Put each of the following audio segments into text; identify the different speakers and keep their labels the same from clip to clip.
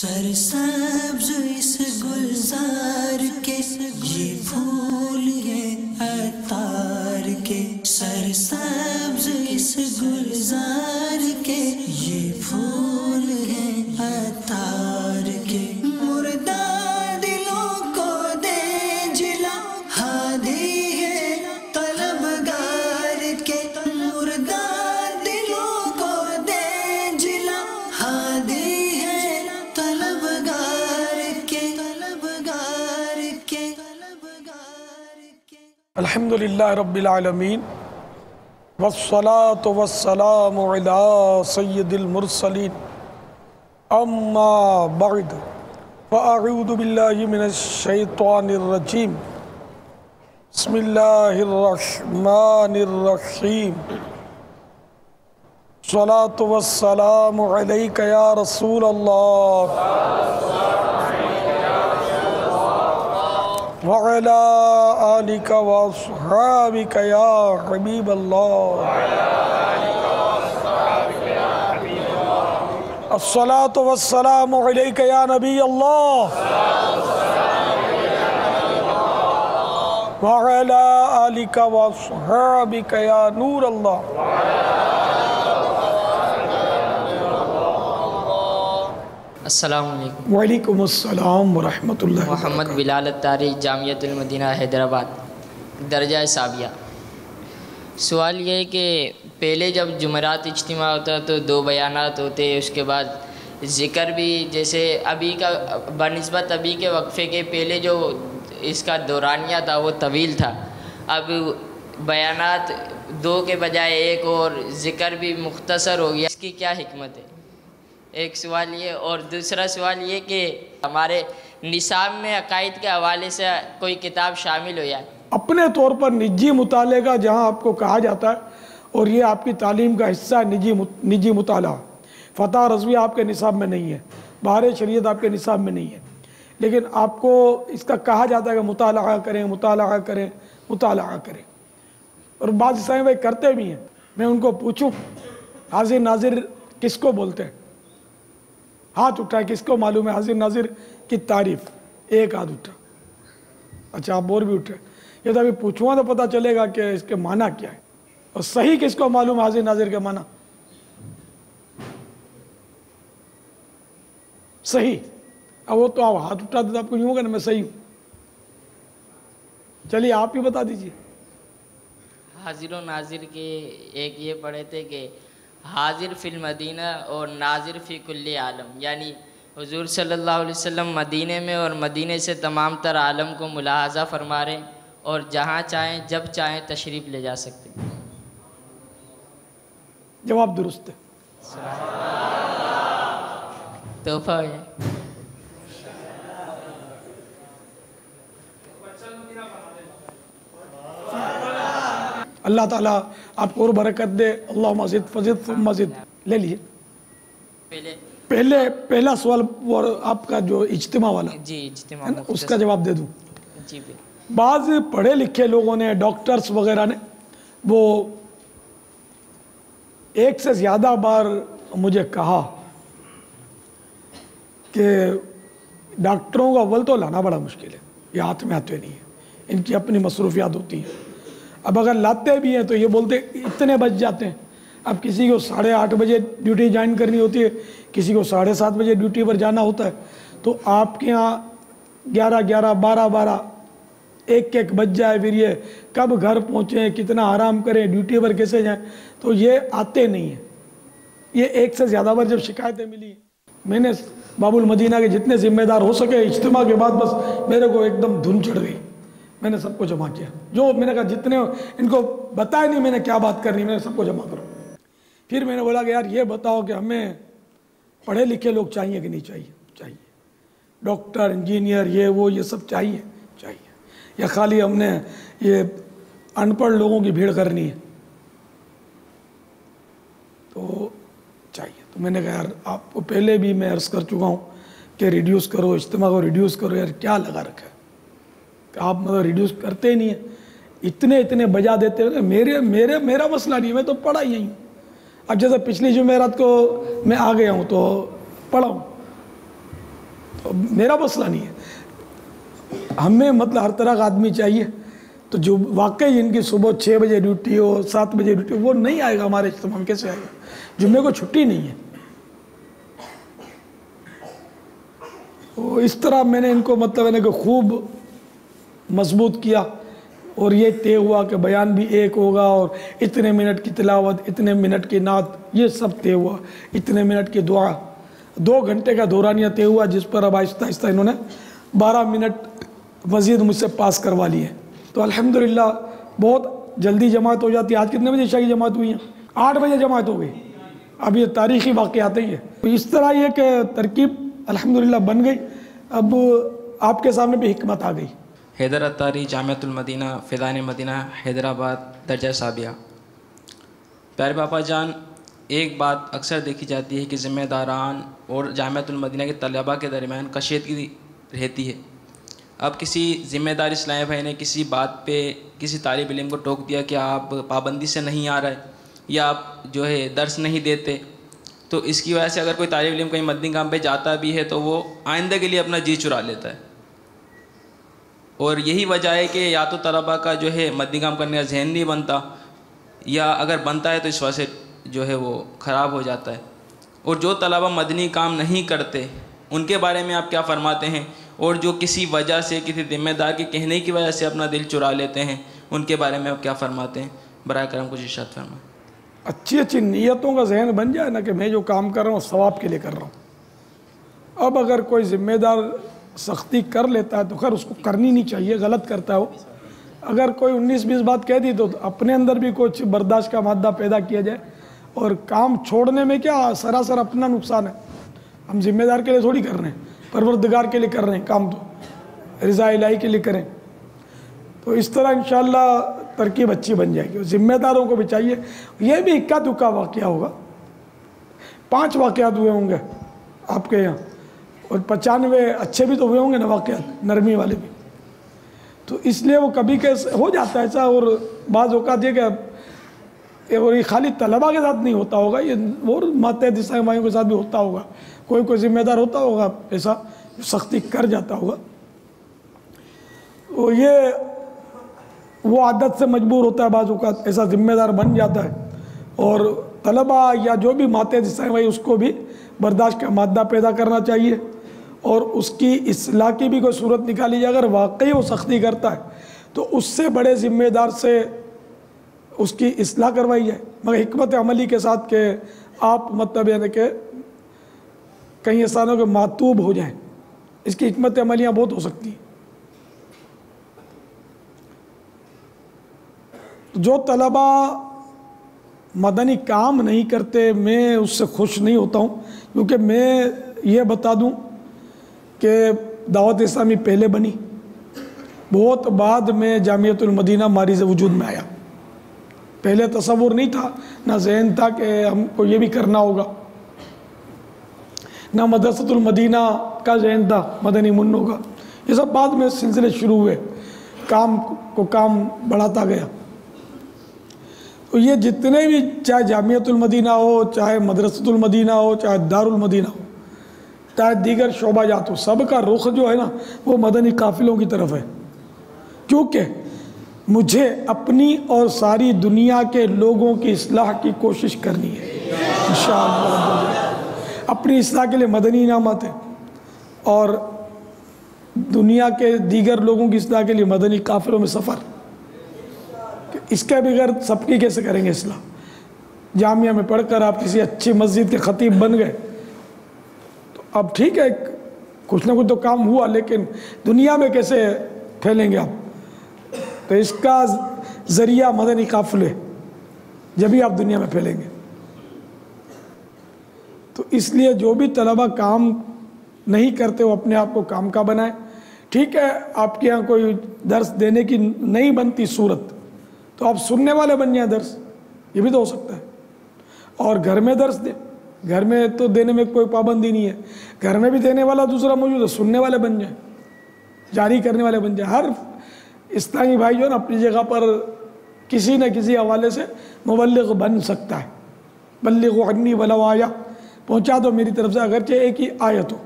Speaker 1: سرسبز اس گلزار کے یہ پھول ہیں عطار کے، سرسبز اس گلزار کے یہ پھول ہیں عطار کے، مردہ دلوں کو دے جلا ہادی ہے طلبگار کے، مردہ دلوں کو دے جلا ہادی
Speaker 2: الحمدللہ رب العالمین والصلاة والسلام علی سید المرسلین اما بعد فاعوذ باللہ من الشیطان الرجیم بسم اللہ الرحمن الرحیم الصلاة والسلام علیک یا رسول اللہ وعلى آلك وأصحابك يا حبيب الله الصلاة والسلام عليك يا نبي الله وعلى آلك وأصحابك يا نور الله
Speaker 3: السلام علیکم۔
Speaker 2: وعلیکم السلام ورحمۃ اللہ۔
Speaker 3: محمد بلال اتاری، جامعۃ المدینہ حیدرآباد، درجہ ثانویہ۔ سوال یہ ہے کہ پہلے جب جمعرات اجتماع ہوتا تو 2 بیانات ہوتے، اس کے بعد ذکر بھی، جیسے ابھی کا بنسبت ابھی کے وقفے کے پہلے جو اس کا دورانیہ تھا وہ طویل تھا، اب بیانات 2 کے بجائے 1 اور ذکر بھی مختصر ہو گیا، اس کی کیا حکمت ہے؟ ایک سوال یہ، اور دوسرا سوال یہ کہ ہمارے نصاب میں عقائد کے حوالے سے کوئی کتاب شامل ہو جائے
Speaker 2: اپنے طور پر نجی مطالعے کا، جہاں آپ کو کہا جاتا ہے اور یہ آپ کی تعلیم کا حصہ ہے، نجی مطالعہ۔ فتح رضویہ آپ کے نصاب میں نہیں ہے، بہار شریعت آپ کے نصاب میں نہیں ہے، لیکن آپ کو اس کا کہا جاتا ہے کہ مطالعہ کریں، مطالعہ کریں، مطالعہ کریں، اور بعض اسلامی بھائی کرتے بھی ہیں۔ میں ان کو پوچھوں حاضر ناظر کس کو بولتے ہیں؟ ہاتھ اٹھائے، کس کو معلوم ہے حاضر ناظر کی تعریف؟ ایک ہاتھ اٹھا۔ اچھا، آپ اور بھی اٹھے۔ یہ تو ابھی پوچھوں گا تو پتہ چلے گا کہ اس کے معنی کیا ہے، اور صحیح کس کو معلوم ہے حاضر ناظر کے معنی؟ صحیح، اب وہ تو آپ ہاتھ اٹھا دیتے، آپ کو یوں ہوگا نا میں صحیح ہوں۔ چلیے آپ ہی بتا دیجئے۔
Speaker 3: حاضر و ناظر کے ایک یہ پڑھے تھے کہ حاضر فی المدینہ اور ناظر فی کل عالم، یعنی حضور صلی اللہ علیہ وسلم مدینے میں اور مدینے سے تمام تر عالم کو ملاحظہ فرما رہے ہیں، اور جہاں چاہیں جب چاہیں تشریف لے جا سکتے ہیں۔
Speaker 2: جواب درست ہے۔
Speaker 3: تحفہ ہے۔
Speaker 2: اللہ تعالیٰ آپ کو اور برکت دے، اللہم زد فزد ثم زد۔ لے لیے پہلا سوال اور آپ کا جو اجتماع والا،
Speaker 3: جی اجتماع،
Speaker 2: اس کا جواب دے دوں۔
Speaker 3: جی
Speaker 2: بعض پڑھے لکھے لوگوں نے، ڈاکٹرز وغیرہ نے، وہ ایک سے زیادہ بار مجھے کہا کہ ڈاکٹروں کا اول تو لانا بڑا مشکل ہے، یہ ہاتھ میں آتے نہیں ہیں، ان کی اپنی مصروفیات ہوتی ہیں۔ اب اگر لاتے بھی ہیں تو یہ بولتے اتنے بج جاتے ہیں۔ اب کسی کو 8:30 بجے ڈیوٹی جوائن کرنی ہوتی ہے، کسی کو 7:30 بجے ڈیوٹی پر جانا ہوتا ہے، تو آپ کے ہاں 11 12 1 بج جائے، پھر یہ کب گھر پہنچیں، کتنا آرام کریں، ڈیوٹی پر کیسے جائیں، تو یہ آتے نہیں ہیں۔ یہ ایک سے زیادہ بار جب شکایتیں ملی، میں نے باب المدینہ کے جتنے ذمہ دار ہو سکے، اجتماع کے بعد بس میرے کو ایک دم دھن چڑھ گئی، میں نے سب کو جمع کیا، جو میں نے کہا جتنے ان کو بتایا نہیں میں نے کیا بات کرنی، میں نے سب کو جمع کرو۔ پھر میں نے بولا کہ یار یہ بتاؤ کہ ہمیں پڑھے لکھے لوگ چاہیے کہ نہیں چاہیے؟ چاہیے، ڈاکٹر، انجینئر، یہ سب چاہیے، یا خالی ہم نے یہ ان پڑھ لوگوں کی بھیڑ کرنی ہے؟ تو چاہیے۔ تو میں نے کہا یار آپ کو پہلے بھی میں عرض کر چکا ہوں کہ ریڈیوس کرو، اجتماع کو ریڈیوس کرو، یار کیا لگا رکھا ہے کہ آپ مطلب ریڈیوس کرتے ہی نہیں ہیں، اتنے بجا دیتے ہیں۔ میرا مسئلہ نہیں ہے، میں تو پڑھا ہی ہوں۔ اب جیسے پچھلی جمعرات کو میں آ گیا ہوں تو پڑھا ہوں، میرا مسئلہ نہیں ہے، ہمیں مطلب ہر طرح کا آدمی چاہیے، تو جو واقعی ان کی صبح 6 بجے ڈیوٹی ہو 7 بجے ڈیوٹی ہو وہ نہیں آئے گا ہمارے اجتماع میں، کیسے آئے گا؟ جمعے کو چھٹی نہیں ہے۔ تو اس طرح میں نے ان کو مطلب ہے نا کہ خوب مضبوط کیا، اور یہ طے ہوا کہ بیان بھی ایک ہوگا، اور اتنے منٹ کی تلاوت، اتنے منٹ کی نعت، یہ سب طے ہوا، اتنے منٹ کی دعا، 2 گھنٹے کا دورانیہ طے ہوا، جس پر اب آہستہ آہستہ انہوں نے 12 منٹ مزید مجھ سے پاس کروا لیے۔ تو الحمدللہ بہت جلدی جماعت ہو جاتی ہے۔ آج کتنے بجے عشاء کی جماعت ہوئی ہیں؟ 8 بجے جماعت ہو گئی۔ اب یہ تاریخی واقعات ہیں۔ تو اس طرح یہ کہ ترکیب الحمدللہ بن گئی۔ اب آپ کے سامنے بھی حکمت آ گئی۔
Speaker 4: حیدر عطاری، جامعۃ المدینہ، فیضان مدینہ، حیدرآباد، درجہ ثابیہ۔ پیارے باپا جان، ایک بات اکثر دیکھی جاتی ہے کہ ذمہ داران اور جامعۃ المدینہ کے طلباء کے درمیان کشیدگی رہتی ہے۔ اب کسی ذمہ دار اسلامی بھائی نے کسی بات پہ کسی طالب علم کو ٹوک دیا کہ آپ پابندی سے نہیں آ رہے یا آپ جو ہے درس نہیں دیتے، تو اس کی وجہ سے اگر کوئی طالب علم کہیں مدنی کام پہ جاتا بھی ہے تو وہ آئندہ کے لیے اپنا جی چرا لیتا ہے، اور یہی وجہ ہے کہ یا تو طلباء کا جو ہے مدنی کام کرنے کا ذہن نہیں بنتا، یا اگر بنتا ہے تو اس وجہ سے جو ہے وہ خراب ہو جاتا ہے۔ اور جو طلباء مدنی کام نہیں کرتے ان کے بارے میں آپ کیا فرماتے ہیں؟ اور جو کسی وجہ سے کسی ذمہ دار کے کہنے کی وجہ سے اپنا دل چرا لیتے ہیں ان کے بارے میں آپ کیا فرماتے ہیں؟ برائے کرم کچھ ارشاد فرمائیں۔
Speaker 2: اچھی نیتوں کا ذہن بن جائے نا کہ میں جو کام کر رہا ہوں ثواب کے لیے کر رہا ہوں۔ اب اگر کوئی ذمہ دار سختی کر لیتا ہے تو خیر اس کو کرنی نہیں چاہیے، غلط کرتا ہے وہ۔ اگر کوئی 19-20 بات کہہ دی تو اپنے اندر بھی کچھ برداشت کا مادہ پیدا کیا جائے، اور کام چھوڑنے میں کیا سراسر اپنا نقصان ہے۔ ہم ذمہ دار کے لیے تھوڑی کر رہے ہیں، پروردگار کے لیے کر رہے ہیں کام، تو رضا الہی کے لیے کریں۔ تو اس طرح انشاءاللہ ترکیب اچھی بن جائے گی۔ ذمہ داروں کو بھی چاہیے، یہ بھی اکا دکا واقعہ ہوگا، 5 واقعات ہوئے ہوں گے آپ کے یہاں، اور 95 اچھے بھی تو ہوئے ہوں گے نا واقعات، نرمی والے بھی۔ تو اس لیے وہ کبھی کیسے ہو جاتا ہے ایسا، اور بعض اوقات یہ کہ اور یہ خالی طلباء کے ساتھ نہیں ہوتا ہوگا، یہ اور ماتحت اسلامی بھائیوں کے ساتھ بھی ہوتا ہوگا، کوئی ذمہ دار ہوتا ہوگا ایسا سختی کر جاتا ہوگا۔ تو یہ وہ عادت سے مجبور ہوتا ہے، بعض اوقات ایسا ذمہ دار بن جاتا ہے، اور طلباء یا جو بھی ماتحت اسلامی بھائی اس کو بھی برداشت کا مادہ پیدا کرنا چاہیے، اور اس کی اصلاح کی بھی کوئی صورت نکالی جائے۔ اگر واقعی وہ سختی کرتا ہے تو اس سے بڑے ذمہ دار سے اس کی اصلاح کروائی جائے، مگر حکمت عملی کے ساتھ کہ آپ مطلب یعنی کہ کہیں ایسا نہ ہو کہ معتوب ہو جائیں۔ اس کی حکمت عملیاں بہت ہو سکتی ہیں۔ جو طلباء مدنی کام نہیں کرتے میں اس سے خوش نہیں ہوتا ہوں، کیونکہ میں یہ بتا دوں کہ دعوت اسلامی پہلے بنی، بہت بعد میں جامعۃ المدینہ ماریز وجود میں آیا۔ پہلے تصور نہیں تھا، نہ ذہن تھا کہ ہم کو یہ بھی کرنا ہوگا، نہ مدرسۃ المدینہ کا ذہن تھا مدنی منوں کا۔ یہ سب بعد میں سلسلے شروع ہوئے، کام بڑھاتا گیا۔ تو یہ جتنے بھی چاہے جامعۃ المدینہ ہو، چاہے مدرسۃ المدینہ ہو، چاہے دار المدینہ ہو، چاہے دیگر شعبہ جات ہو، سب کا رخ جو ہے نا وہ مدنی قافلوں کی طرف ہے، کیونکہ مجھے اپنی اور ساری دنیا کے لوگوں کی اصلاح کی کوشش کرنی ہے انشاءاللہ۔ اپنی اصلاح کے لیے مدنی انعامات ہیں، اور دنیا کے دیگر لوگوں کی اصلاح کے لیے مدنی قافلوں میں سفر۔ اس کے بغیر سب کی کیسے کریں گے اصلاح؟ جامعہ میں پڑھ کر آپ کسی اچھی مسجد کے خطیب بن گئے تو اب ٹھیک ہے، کچھ نہ کچھ تو کام ہوا، لیکن دنیا میں کیسے پھیلیں گے آپ؟ تو اس کا ذریعہ مدنی قافلے، جبھی آپ دنیا میں پھیلیں گے۔ تو اس لیے جو بھی طلباء کام نہیں کرتے وہ اپنے آپ کو کام کا بنائیں۔ ٹھیک ہے، آپ کے یہاں کوئی درس دینے کی نہیں بنتی صورت تو آپ سننے والے بن جائیں درس، یہ بھی تو ہو سکتا ہے، اور گھر میں درس دیں۔ گھر میں تو دینے میں کوئی پابندی نہیں ہے، گھر میں بھی دینے والا دوسرا موجود ہے، سننے والے بن جائیں، جاری کرنے والے بن جائیں۔ ہر اسلامی بھائی جو ہے نا اپنی جگہ پر کسی نہ کسی حوالے سے مبلغ بن سکتا ہے۔ بلغوا عنی ولو آیہ، پہنچا دو میری طرف سے اگرچہ ایک ہی آیت ہو،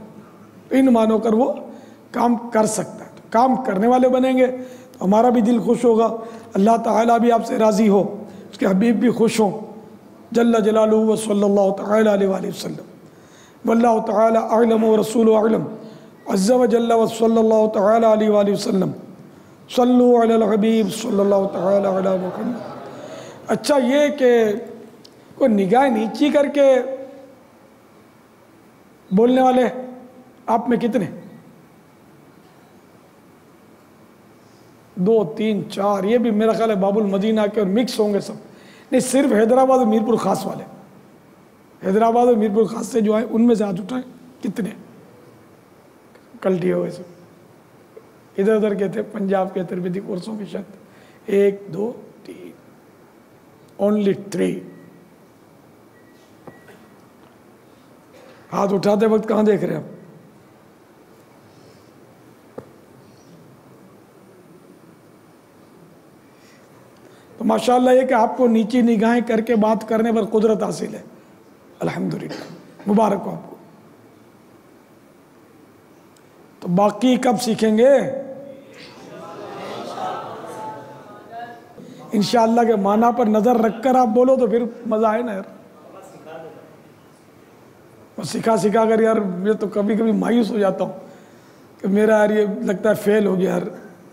Speaker 2: تو ان مانو کر وہ کام کر سکتا ہے. تو کام کرنے والے بنیں گے تو ہمارا بھی دل خوش ہوگا, اللہ تعالیٰ بھی آپ سے راضی ہو, اس کے حبیب بھی خوش ہوں جل جلالہ و صلی اللہ تعالیٰ علیہ وآلہ وسلم. واللہ تعالیٰ اعلم و رسول اعلم عز و جل و صلی اللہ تعالیٰ علیہ وآلہ وسلم. صلو علی الحبیب صلی اللہ تعالیٰ علی محمد. اچھا یہ کہ کوئی نگاہ نیچی کر کے بولنے والے آپ میں کتنے؟ 2 3 4, یہ بھی میرا خیال ہے باب المدینہ کے اور مکس ہوں گے سب. نہیں, صرف حیدرآباد اور میرپور خاص والے, حیدرآباد اور میرپور خاص سے جو ہیں ان میں سے ہاتھ اٹھائیں. کتنے کلٹی ہوئے سب؟ ادھر ادھر کے تھے, پنجاب کے تربیتی کورسوں کے شاید 1 2 3, اونلی 3. ہاتھ اٹھاتے وقت کہاں دیکھ رہے ہیں آپ؟ تو ماشاءاللہ یہ کہ آپ کو نیچی نگاہیں کر کے بات کرنے پر قدرت حاصل ہے, الحمدللہ, مبارک ہو آپ کو. تو باقی کب سیکھیں گے؟ انشاءاللہ کے معنی پر نظر رکھ کر آپ بولو تو پھر مزہ آئے نا یار. سکھا کر یار میں تو کبھی کبھی مایوس ہو جاتا ہوں کہ میرا یار یہ لگتا ہے فیل ہو گیا یار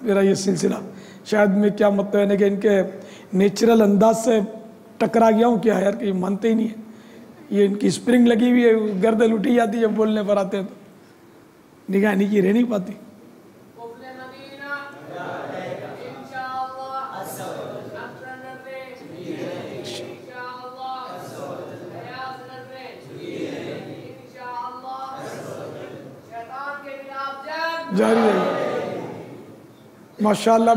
Speaker 2: میرا یہ سلسلہ. شاید میں کیا مطلب ہے کہ ان کے نیچرل انداز سے ٹکرا گیا ہوں کیا یار, کہ یہ مانتے ہی نہیں ہے. یہ ان کی اسپرنگ لگی ہوئی ہے, گردن اٹھی جاتی ہے جب بولنے پر آتے ہیں تو نگاہ نیچی رہ نہیں پاتی. جاری رہی ماشاءاللہ.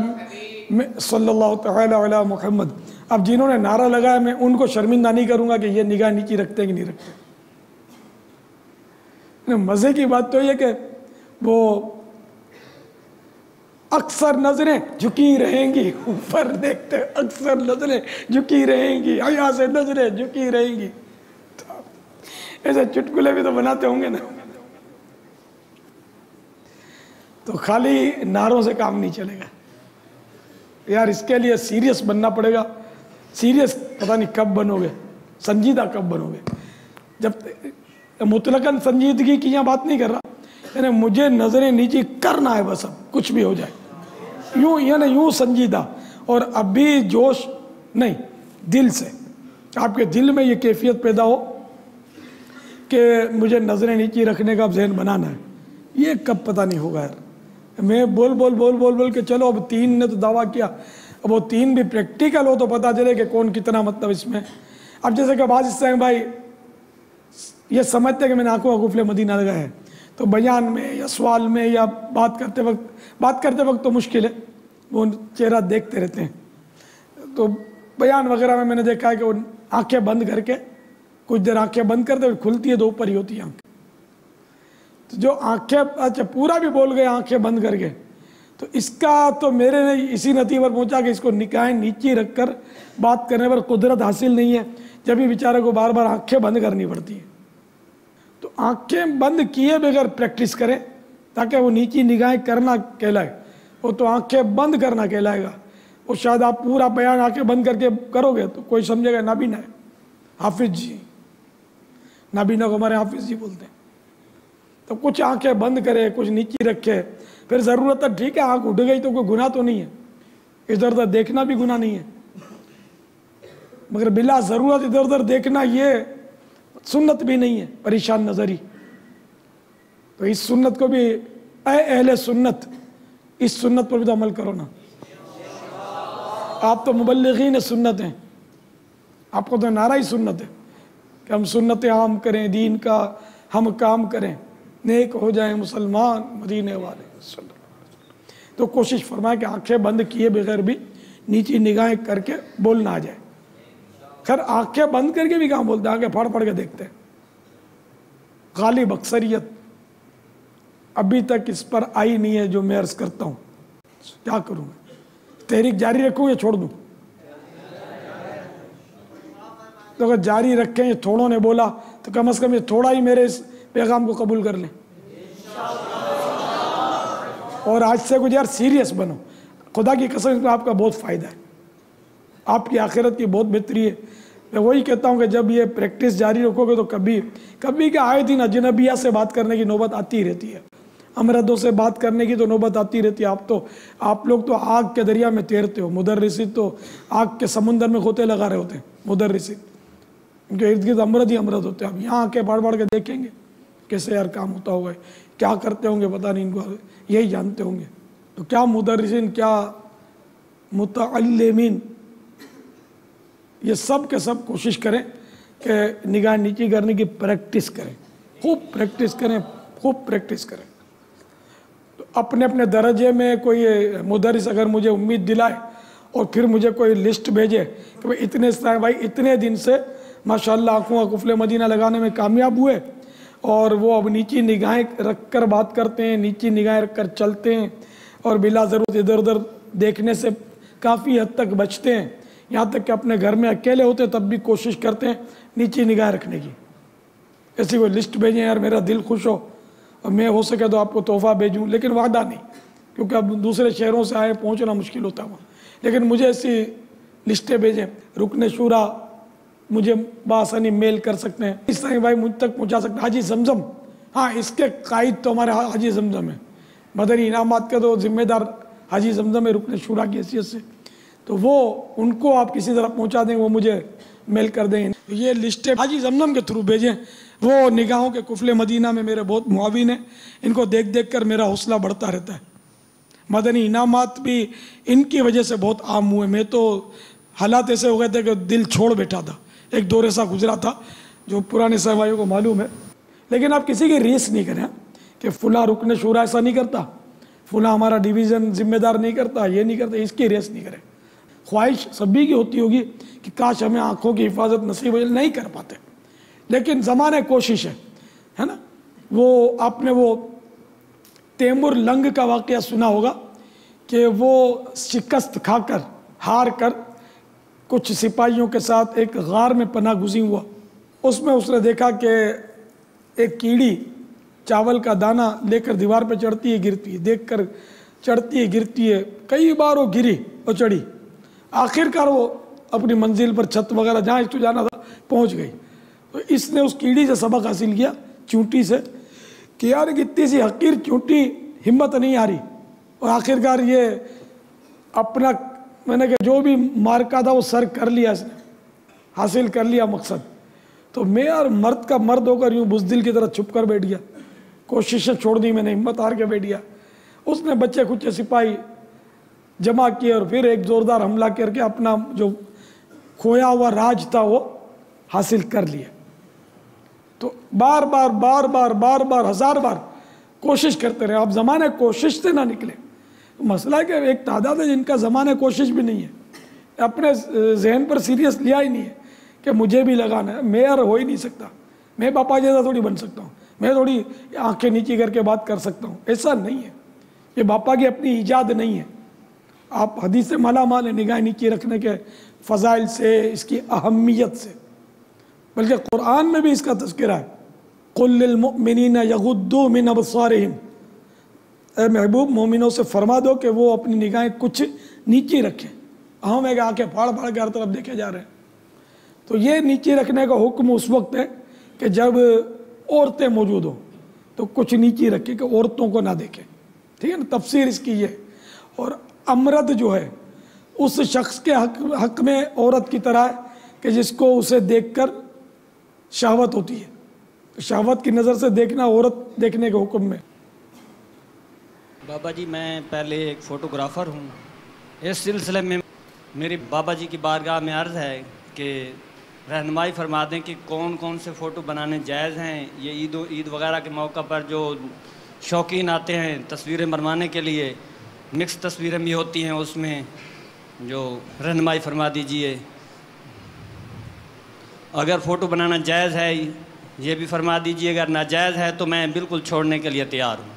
Speaker 2: صلی اللہ تعالی علی محمد. اب جنہوں نے نعرہ لگایا میں ان کو شرمندہ نہیں کروں گا کہ یہ نگاہ نیچی رکھتے کہ نہیں رکھتے. مزے کی بات تو یہ کہ وہ اکثر نظریں جھکی رہیں گی اوپر دیکھتے, اکثر نظریں جھکی رہیں گی, حیا سے نظریں جھکی رہیں گی. ایسے چٹکلے بھی تو بناتے ہوں گے نا. تو خالی نعروں سے کام نہیں چلے گا یار, اس کے لیے سیریس بننا پڑے گا. سیریس پتہ نہیں کب بنو گے, سنجیدہ کب بنو گے. جب مطلقاً سنجیدگی کی یہاں بات نہیں کر رہا, یعنی مجھے نظریں نیچی کرنا ہے بس, اب کچھ بھی ہو جائے یوں, یعنی یوں سنجیدہ. اور اب بھی جوش نہیں, دل سے آپ کے دل میں یہ کیفیت پیدا ہو کہ مجھے نظریں نیچی رکھنے کا اب ذہن بنانا ہے. یہ کب پتہ نہیں ہوگا یار. میں بول کے چلو اب 3 نے تو دعویٰ کیا, اب وہ 3 بھی پریکٹیکل ہو تو پتہ چلے کہ کون کتنا مطلب اس میں. اب جیسے کہ بعض اس سے بھائی یہ سمجھتے ہیں کہ میں نے آنکھوں کا قفل مدینہ لگایا ہے, تو بیان میں یا سوال میں یا بات کرتے وقت تو مشکل ہے, وہ چہرہ دیکھتے رہتے ہیں. تو بیان وغیرہ میں نے دیکھا ہے کہ وہ آنکھیں بند کر کے کچھ دیر آنکھیں بند کرتے ہوئے کھلتی ہے تو اوپر ہی ہوتی ہے آنکھیں. تو جو آنکھیں اچھا پورا بھی بول گئے آنکھیں بند کر کے, تو اس کا تو میرے نے اسی نتیجے پر پہنچا کہ اس کو نگاہیں نیچی رکھ کر بات کرنے پر قدرت حاصل نہیں ہے, جب ہی بیچارے کو بار بار آنکھیں بند کرنی پڑتی ہیں. تو آنکھیں بند کیے بغیر پریکٹس کریں تاکہ وہ نیچی نگاہیں کرنا کہلائے. وہ تو آنکھیں بند کرنا کہلائے گا. وہ شاید آپ پورا بیان آنکھیں بند کر کے کرو گے تو کوئی سمجھے گا نابینا ہے. حافظ جی, نابینا کو ہمارے حافظ جی بولتے ہیں. تو کچھ آنکھیں بند کرے, کچھ نیچی رکھے, پھر ضرورت ہے ٹھیک ہے آنکھ اٹھ گئی تو کوئی گناہ تو نہیں ہے, ادھر ادھر دیکھنا بھی گناہ نہیں ہے, مگر بلا ضرورت ادھر ادھر دیکھنا یہ سنت بھی نہیں ہے, پریشان نظری. تو اس سنت کو بھی اے اہل سنت, اس سنت پر بھی تو عمل کرو نا. آپ تو مبلغین سنت ہیں, آپ کو تو نعرہ ہی سنت ہے کہ ہم سنت عام کریں, دین کا ہم کام کریں, نیک ہو جائیں مسلمان مدینے والے. تو کوشش فرمائے کہ آنکھیں بند کیے بغیر بھی نیچی نگاہیں کر کے بولنا آ جائے. خیر آنکھیں بند کر کے بھی کہاں بولتے ہیں, آنکھیں پھاڑ کے دیکھتے ہیں. غالب اکثریت ابھی تک اس پر آئی نہیں ہے جو میں عرض کرتا ہوں. کیا کروں میں, تحریک جاری رکھوں یا چھوڑ دوں؟ تو اگر جاری رکھیں, یہ تھوڑوں نے بولا تو کم از کم یہ تھوڑا ہی میرے اس پیغام کو قبول کر لیں. اور آج سے کچھ یار سیریس بنو. خدا کی قسم اس میں آپ کا بہت فائدہ ہے, آپ کی آخرت کی بہت بہتری ہے. میں وہی کہتا ہوں کہ جب یہ پریکٹس جاری رکھو گے تو کبھی کہ آئے دن اجنبیہ سے بات کرنے کی نوبت آتی رہتی ہے, امردوں سے بات کرنے کی تو نوبت آتی رہتی ہے. آپ لوگ تو آگ کے دریا میں تیرتے ہو, مدرسین تو آگ کے سمندر میں غوطے لگا رہے ہوتے ہیں. مدرسین ان کے ارد گرد امرد ہی امرد ہوتے ہیں. اب یہاں آ کے بڑھ کے دیکھیں گے کیسے یار کام ہوتا ہوگا, کیا کرتے ہوں گے پتہ نہیں, ان کو یہی جانتے ہوں گے. تو کیا مدرسین, کیا متعلمین, یہ سب کے سب کوشش کریں کہ نگاہ نیچی کرنے کی پریکٹس کریں, خوب پریکٹس کریں, خوب پریکٹس کریں. تو اپنے اپنے درجے میں کوئی مدرس اگر مجھے امید دلائے اور پھر مجھے کوئی لسٹ بھیجے کہ بھائی اتنے دن سے ماشاءاللہ آنکھوں کا قفل مدینہ لگانے میں کامیاب ہوئے, اور وہ اب نیچی نگاہیں رکھ کر بات کرتے ہیں, نیچی نگاہیں رکھ کر چلتے ہیں, اور بلا ضرورت ادھر ادھر دیکھنے سے کافی حد تک بچتے ہیں, یہاں تک کہ اپنے گھر میں اکیلے ہوتے تب بھی کوشش کرتے ہیں نیچی نگاہ رکھنے کی. ایسی کوئی لسٹ بھیجیں یار میرا دل خوش ہو, اور میں ہو سکے تو آپ کو تحفہ بھیجوں, لیکن وعدہ نہیں, کیونکہ اب دوسرے شہروں سے آئے پہنچنا مشکل ہوتا ہے وہاں. لیکن مجھے ایسی لسٹیں بھیجیں. رکن شورا مجھے بآسانی میل کر سکتے ہیں, اس طرح بھائی مجھ تک پہنچا سکتے ہیں. حاجی زمزم, ہاں اس کے قائد تو ہمارے حاجی زمزم ہے, مدنی انعامات کا تو ذمہ دار حاجی زمزم ہے رکن شورا کی حیثیت سے. تو وہ ان کو آپ کسی طرح پہنچا دیں, وہ مجھے میل کر دیں. یہ لسٹیں حاجی زمزم کے تھرو بھیجیں. وہ نگاہوں کے قفل مدینہ میں میرے بہت معاون ہیں, ان کو دیکھ دیکھ کر میرا حوصلہ بڑھتا رہتا ہے. مدنی انعامات بھی ان کی وجہ سے بہت عام ہوئے. میں تو حالات ایسے ہو گئے تھے کہ دل چھوڑ بیٹھا تھا. ایک دور ایسا گزرا تھا جو پرانے سہوائیوں کو معلوم ہے. لیکن آپ کسی کی ریس نہیں کریں کہ فلاں رکن شورا ایسا نہیں کرتا, فلاں ہمارا ڈویژن ذمہ دار نہیں کرتا, یہ نہیں کرتا, اس کی ریس نہیں کریں. خواہش سبھی کی ہوتی ہوگی کہ کاش ہمیں آنکھوں کی حفاظت نصیب ہو جائے, نہیں کر پاتے, لیکن زمانہ کوشش ہے نا. وہ آپ نے وہ تیمور لنگ کا واقعہ سنا ہوگا کہ وہ شکست کھا کر, ہار کر, کچھ سپاہیوں کے ساتھ ایک غار میں پناہ گزین ہوا. اس میں اس نے دیکھا کہ ایک کیڑی چاول کا دانہ لے کر دیوار پہ چڑھتی ہے گرتی ہے, دیکھ کر چڑھتی ہے گرتی ہے, کئی بار وہ گری اور چڑھی, آخر کار وہ اپنی منزل پر چھت وغیرہ جہاں اس کو جانا تھا پہنچ گئی. تو اس نے اس کیڑی سے سبق حاصل کیا, چونٹی سے, کہ یار اتنی سی حقیر چونٹی ہمت نہیں آ رہی, اور آخر کار یہ اپنا میں نے کہ جو بھی مارکا تھا وہ سر کر لیا, اس نے حاصل کر لیا مقصد. تو میں اور مرد کا مرد ہو کر یوں بزدل کی طرح چھپ کر بیٹھ گیا, کوششیں چھوڑ دی میں نے, ہمت ہار کے بیٹھ گیا. اس نے بچے کچھ سپاہی جمع کیے اور پھر ایک زوردار حملہ کر کے اپنا جو کھویا ہوا راج تھا وہ حاصل کر لیا. تو بار بار ہزار بار کوشش کرتے رہے. آپ زمانے کوشش سے نہ نکلے. مسئلہ ہے کہ ایک تعداد ہے جن کا زمانے کوشش بھی نہیں ہے, اپنے ذہن پر سیریس لیا ہی نہیں ہے کہ مجھے بھی لگانا ہے. میں ہو ہی نہیں سکتا, میں پاپا جیسا تھوڑی بن سکتا ہوں, میں تھوڑی آنکھیں نیچی کر کے بات کر سکتا ہوں, ایسا نہیں ہے. یہ باپا کی اپنی ایجاد نہیں ہے. آپ حدیث سے مالا مال ہے نگاہ نیچی رکھنے کے فضائل سے, اس کی اہمیت سے. بلکہ قرآن میں بھی اس کا تذکرہ ہے, قُلْ لِلْمُؤْمِنِينَ يَغُضُّوا مِنْ أَبْصَارِهِمْ, اے محبوب مومنوں سے فرما دو کہ وہ اپنی نگاہیں کچھ نیچی رکھیں. ہم ایک آنکھیں پھاڑ کے ہر طرف دیکھے جا رہے ہیں. تو یہ نیچی رکھنے کا حکم اس وقت ہے کہ جب عورتیں موجود ہوں تو کچھ نیچی رکھیں کہ عورتوں کو نہ دیکھیں. ٹھیک ہے نا, تفسیر اس کی یہ. اور امرد جو ہے اس شخص کے حق میں عورت کی طرح ہے کہ جس کو اسے دیکھ کر شہوت ہوتی ہے. شہوت کی نظر سے دیکھنا عورت دیکھنے کے حکم میں.
Speaker 5: بابا جی میں پہلے ایک فوٹوگرافر ہوں. اس سلسلے میں میری بابا جی کی بارگاہ میں عرض ہے کہ رہنمائی فرما دیں کہ کون کون سے فوٹو بنانے جائز ہیں. یہ عید وغیرہ کے موقع پر جو شوقین آتے ہیں تصویریں بنوانے کے لیے, مکس تصویریں بھی ہوتی ہیں, اس میں جو رہنمائی فرما دیجئے. اگر فوٹو بنانا جائز ہے یہ بھی فرما دیجئے, اگر ناجائز ہے تو میں بالکل چھوڑنے کے لیے تیار ہوں.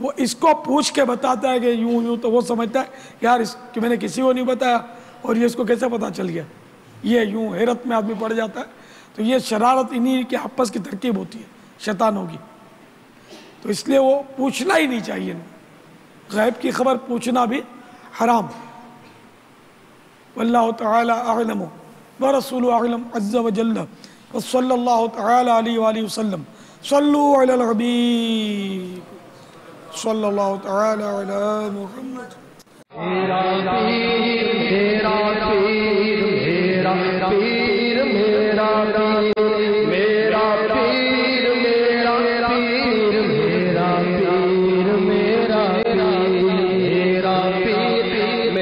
Speaker 2: وہ اس کو پوچھ کے بتاتا ہے کہ یوں یوں، تو وہ سمجھتا ہے یار اس کہ میں نے کسی کو نہیں بتایا اور یہ اس کو کیسے پتہ چل گیا، یہ یوں حیرت میں آدمی پڑ جاتا ہے. تو یہ شرارت انہی کے آپس کی ترکیب ہوتی ہے شیطانوں کی. تو اس لیے وہ پوچھنا ہی نہیں چاہیے. غیب کی خبر پوچھنا بھی حرام. واللہ تعالی اعلم ورسول اعلم عز وجل وصلی اللہ تعالی علیہ وآلہ وسلم. صلو علی الحبیب صلی اللہ تعالی علی محمد.
Speaker 6: میرا پیر میرا پیر میرا پیر میرا پیر میرا پیر میرا پیر میرا پیر میرا پیر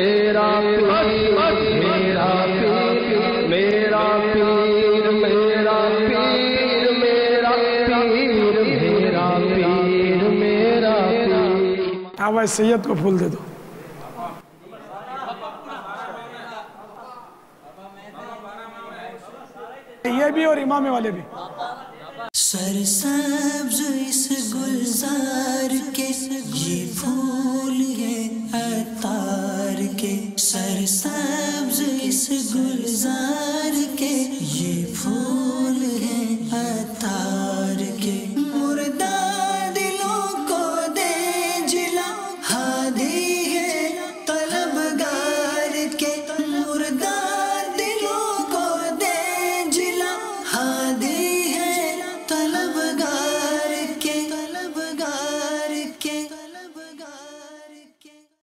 Speaker 6: میرا پیر میرا پیر میرا پیر میرا پیر میرا پیر میرا پیر میرا پیر.
Speaker 2: ہاں بھائی سید کو پھول دے دو. یہ بھی اور امام والے بھی.
Speaker 1: سرسبز اس گلزار کے یہ پھول ہے